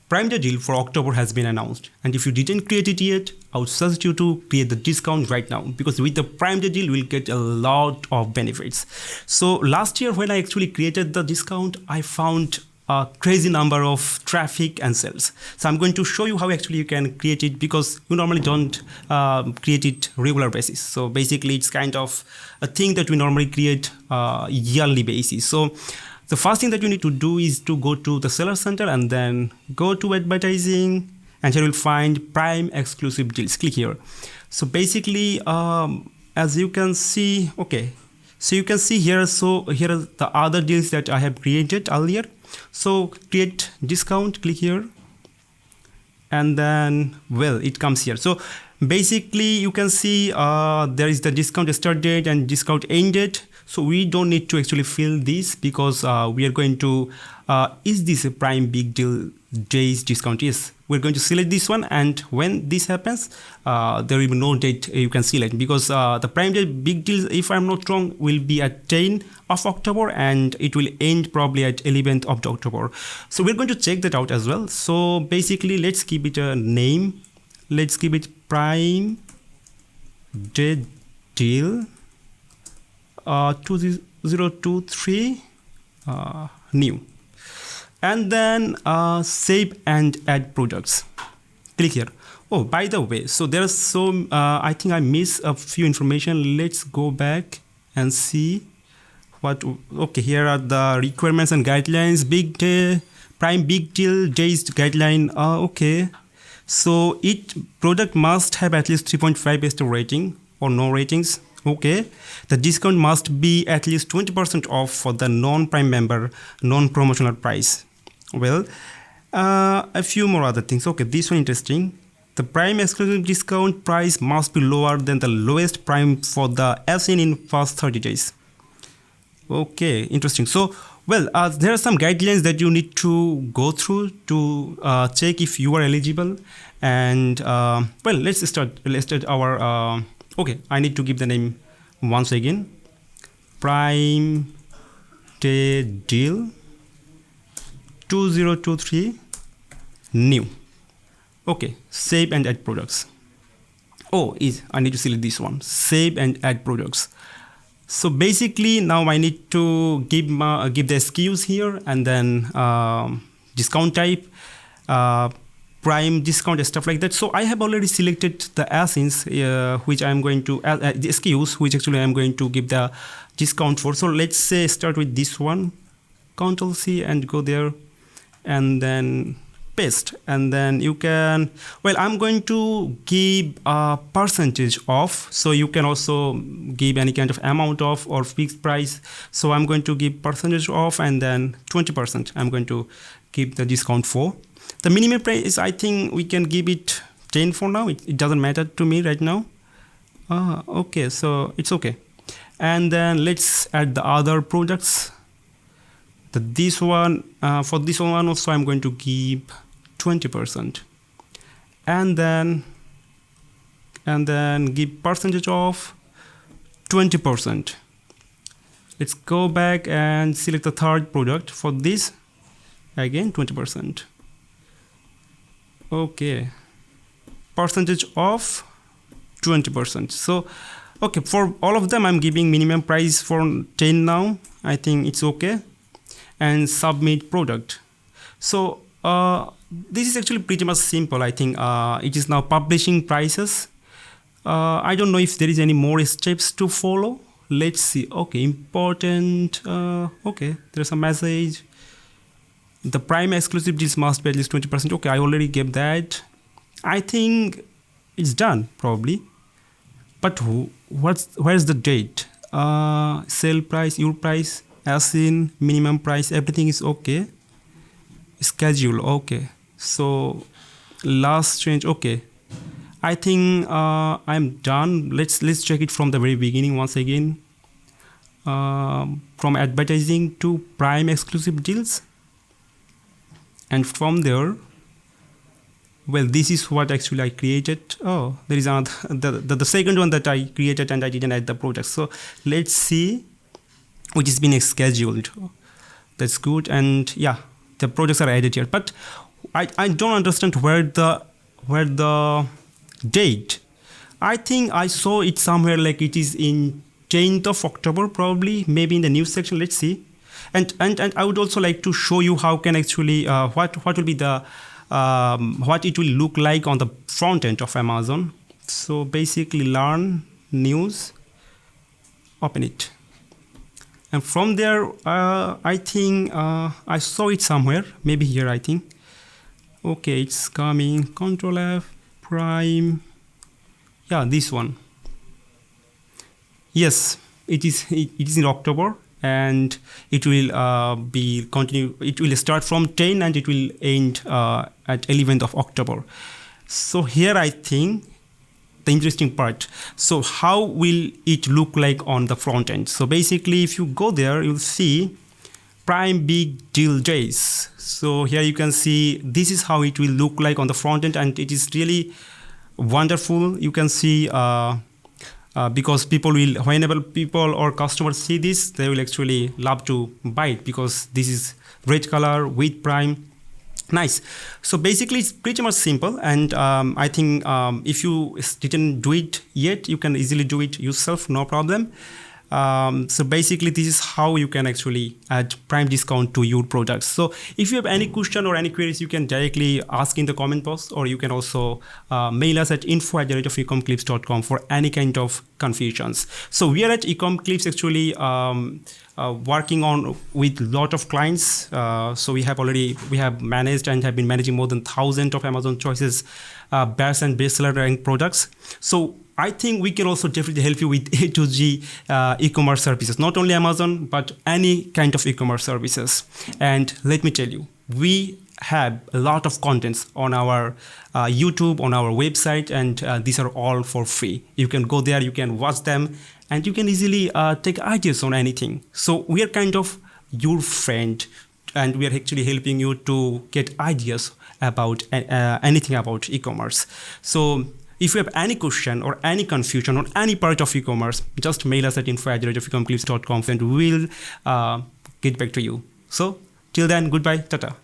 Prime Day deal for October has been announced, and if you didn't create it yet, I would suggest you to create the discount right now, because with the Prime Day deal, you will get a lot of benefits. So last year when I actually created the discount, I found a crazy number of traffic and sales. So I'm going to show you how actually you can create it, because you normally don't create it regular basis. So basically it's kind of a thing that we normally create yearly basis. So the first thing that you need to do is to go to the seller center and then go to advertising, and here you'll find Prime exclusive deals. Click here. So basically, as you can see, okay, so you can see here, so here are the other deals that I have created earlier. So create discount, click here, and then, well, it comes here. So basically you can see there is the discount start date and discount end date. So we don't need to actually fill this, because we are going to, is this a Prime Big Deal days discount? Yes, we're going to select this one, and when this happens, there will be no date you can select, because the Prime Day Big Deals, if I'm not wrong, will be at 10 of October and it will end probably at 11th of October. So we're going to check that out as well. So basically let's give it a name. Let's give it Prime Day Deal 2023 new, and then save and add products. Click here. Oh, by the way, so there's so I think I missed a few information. Let's go back and see what. Okay, here are the requirements and guidelines. Big day, Prime Big Deal days guideline. Okay, so each product must have at least 3.5 star rating or no ratings. Okay, the discount must be at least 20% off for the non-Prime member, non-promotional price. Well, a few more other things. Okay, this one interesting. The Prime exclusive discount price must be lower than the lowest Prime for the SN in first 30 days. Okay, interesting. So, well, there are some guidelines that you need to go through to check if you are eligible. And well, let's start our. Okay, I need to give the name once again. Prime Day Deal 2023 new. Okay, save and add products. Oh, I need to select this one. Save and add products. So basically now I need to give the SKUs here, and then discount type, Prime discount, stuff like that. So I have already selected the ASINs, which I'm going to the SKUs, which actually I'm going to give the discount for. So let's say start with this one, Ctrl C and go there, and then paste, and then you can, well, I'm going to give a percentage off, so you can also give any kind of amount off or fixed price. So I'm going to give percentage off, and then 20% I'm going to give the discount for. The minimum price is, I think we can give it 10 for now. It doesn't matter to me right now. Okay, so it's okay. And then let's add the other products. This one, for this one also I'm going to give 20%, and then give percentage of 20%. Let's go back and select the third product. For this, again 20%. Okay, percentage of 20%. So okay, for all of them I'm giving minimum price for 10 now. I think it's okay. And submit product. So this is actually pretty much simple. I think it is now publishing prices. I don't know if there is any more steps to follow. Let's see. Okay, important. Okay, there's a message. The Prime exclusive deals must be at least 20%. Okay, I already gave that. I think it's done probably. But where's the date? Sale price, your price, as in minimum price, everything is okay. Schedule, okay. So last change, okay. I think I'm done. Let's check it from the very beginning once again. From advertising to Prime exclusive deals, and from there, well, this is what actually I created. Oh, there is another the second one that I created, and I didn't add the product. So let's see, which is being scheduled. That's good. And yeah, the products are added here. But I don't understand where the date. I think I saw it somewhere like it is in 10th of October, probably, maybe in the news section. Let's see. And I would also like to show you how can actually what will be the what it will look like on the front end of Amazon. So basically, learn news, open it, and from there I think I saw it somewhere, maybe here, I think. Okay, it's coming. Control F, Prime. Yeah, this one. Yes, it is in October, and it will be continue. It will start from 10 and it will end at 11th of October. So here I think the interesting part. So how will it look like on the front end? So basically, if you go there, you'll see Prime Big Deal Days. So here you can see this is how it will look like on the front end, and it is really wonderful. You can see because people will, whenever people or customers see this, they will actually love to buy it because this is red color with Prime. Nice. So basically, it's pretty much simple, and I think if you didn't do it yet, you can easily do it yourself, no problem. So basically, this is how you can actually add Prime discount to your products. So if you have any question or any queries, you can directly ask in the comment box, or you can also mail us at info@ecomclips.com for any kind of confusions. So we are at Ecomclips actually working on with lot of clients. So we have managed and have been managing more than 1,000 of Amazon Choices best and bestseller ranked products. So I think we can also definitely help you with A to G e-commerce services, not only Amazon, but any kind of e-commerce services. And let me tell you, we have a lot of contents on our YouTube, on our website, and these are all for free. You can go there, you can watch them, and you can easily take ideas on anything. So we are kind of your friend, and we are actually helping you to get ideas about anything about e-commerce. So if you have any question or any confusion on any part of e-commerce, just mail us at info@ecomclips.com and we'll get back to you. So till then, goodbye, tata.